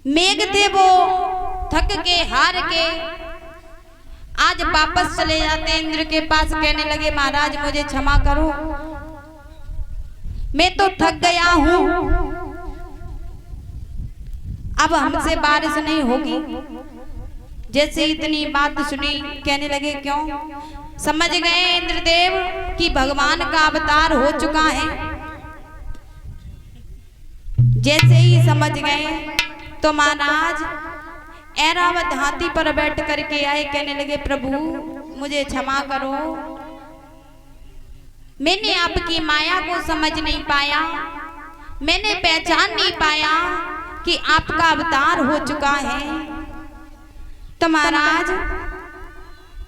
मेघ थे वो थक के हार के आज वापस चले जाते इंद्र के पास, कहने लगे महाराज मुझे क्षमा करो, मैं तो थक गया हूं, अब हमसे बारिश नहीं होगी। जैसे इतनी बात सुनी कहने लगे क्यों? समझ गए इंद्रदेव कि भगवान का अवतार हो चुका है। जैसे ही समझ गए तो महाराज ऐरावत हाथी पर बैठ करके आए, कहने लगे प्रभु मुझे क्षमा करो, मैंने आपकी माया को समझ नहीं पाया, मैंने पहचान नहीं पाया कि आपका अवतार हो चुका है। तो महाराज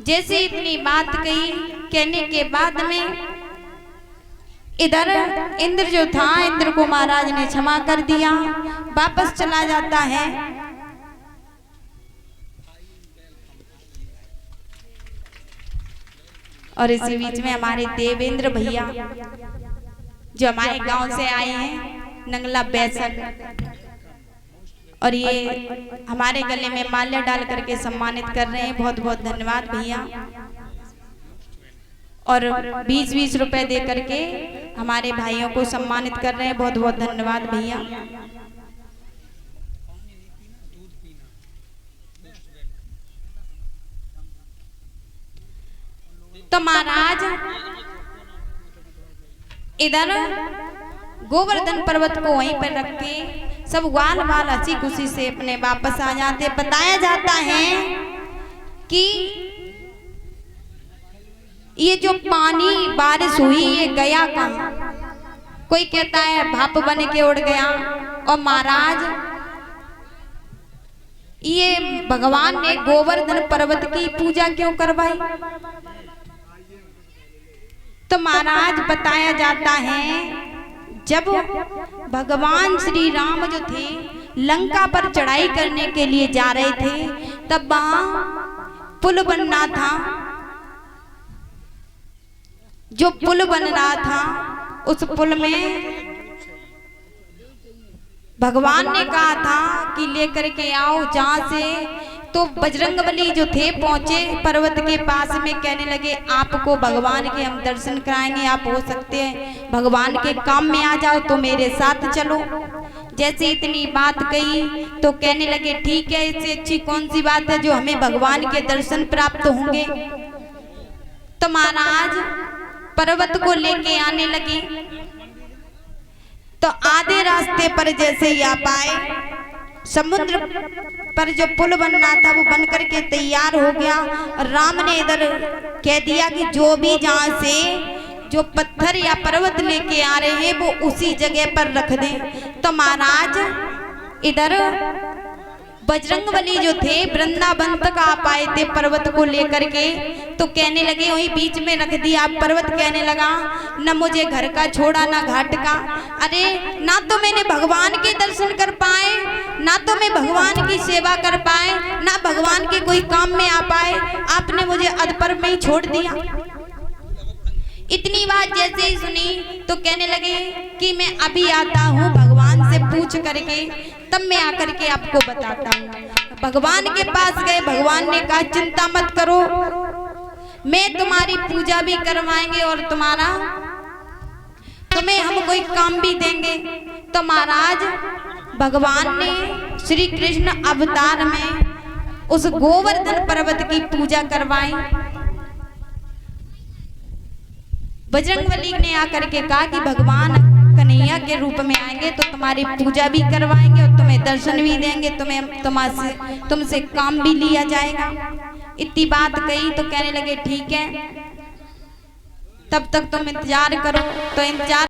जैसे इतनी बात कही कहने के बाद में इधर इंद्र जो था, इंद्र को महाराज ने क्षमा कर दिया, वापस चला जाता है। और इसी बीच में हमारे देवेंद्र भैया जो हमारे गांव से आए हैं, नंगला बैसन, और ये हमारे गले में माल्या डाल करके सम्मानित कर रहे हैं। बहुत बहुत धन्यवाद भैया। और 20-20 रुपए दे करके हमारे भाइयों को सम्मानित कर रहे हैं। बहुत बहुत धन्यवाद भैया। तो महाराज इधर गोवर्धन पर्वत को वहीं पर रख के सब ग्वाल वाल हंसी खुशी से अपने वापस आ जाते। बताया जाता है कि ये जो पानी बारिश हुई ये गया कहाँ? कोई कहता है भाप बन के उड़ गया। और महाराज ये भगवान ने गोवर्धन पर्वत की पूजा क्यों करवाई? तो महाराज बताया जाता है जब भगवान श्री राम जो थे लंका पर चढ़ाई करने के लिए जा रहे थे, तब वहां पुल बनना था। जो पुल बन रहा था उस पुल में भगवान ने कहा था कि लेकर के आओ जहां से। तो बजरंगबली जो थे पहुंचे पर्वत के पास में, कहने लगे आपको भगवान के हम दर्शन कराएंगे, आप हो सकते हैं भगवान के काम में आ जाओ तो मेरे साथ चलो। जैसे इतनी बात कही तो कहने लगे ठीक है, इससे अच्छी कौन सी बात है जो हमें भगवान के दर्शन प्राप्त होंगे। तो महाराज पर्वत को लेके आने लगे। तो आधे रास्ते पर जैसे ही आ पाए, समुद्र पर जो पुल बनना था वो बन करके तैयार हो गया। राम ने इधर कह दिया कि जो भी जहां से जो पत्थर या पर्वत लेके आ रहे हैं वो उसी जगह पर रख दें। तो महाराज इधर बजरंगबली जो थे वृंदावन तक आ पाए थे पर्वत को लेकर के। तो कहने लगे वही बीच में रख दिया। पर्वत कहने लगा न मुझे घर का छोड़ा ना घाट का। अरे ना तो मैंने भगवान के दर्शन कर पाए, ना तो मैं भगवान की सेवा कर पाए, ना भगवान के कोई काम में आ पाए, आपने मुझे अधपर में ही छोड़ दिया। इतनी बात जैसे ही सुनी तो कहने लगे कि मैं अभी आता हूँ भगवान से पूछ करके, तब मैं आकर के आपको बताता हूँ। भगवान के पास गए, भगवान ने कहा चिंता मत करो, मैं तुम्हारी पूजा भी करवाएंगे और तुम्हें हम कोई काम भी देंगे। तो महाराज भगवान ने श्री कृष्ण अवतार में उस गोवर्धन पर्वत की पूजा करवाई। बजरंगबली ने आकर के कहा कि भगवान कन्हैया के रूप में आएंगे तो तुम्हारी पूजा भी करवाएंगे और तुम्हें दर्शन भी देंगे, तुमसे काम भी लिया जाएगा। इतनी बात कही तो कहने लगे ठीक है, तब तक तुम इंतजार करो। तो इंतजार